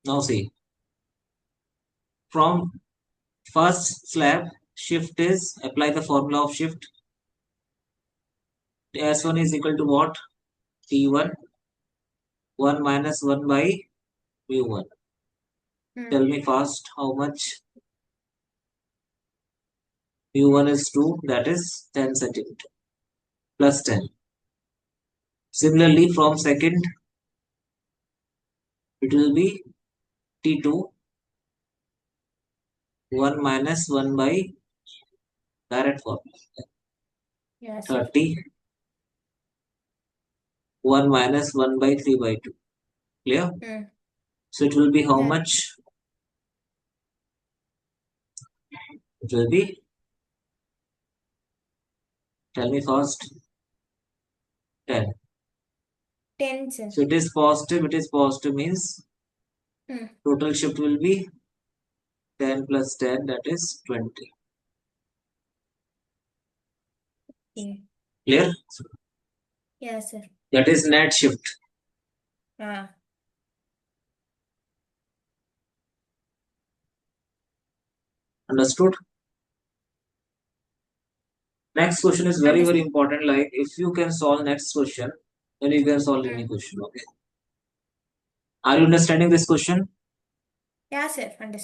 Now see, from first slab, shift is, apply the formula of shift. S1 is equal to what? P1, 1 minus 1 by mu1. Tell me fast how much? mu1 is 2, that is 10 centimeter plus 10. Similarly, from second, it will be T2, 1 minus 1 by direct formula. Yes. 30, 1 minus 1 by 3 by 2. Clear? So it will be how much? It will be, tell me first, 10. 10, sir. So it is positive means total shift will be 10 plus 10, that is 20. Clear? Yes, sir. That is net shift. Understood? Next question is very, very important. Like if you can solve next question, then you can solve any question. Okay. Are you understanding this question? Yeah, sir. Understand.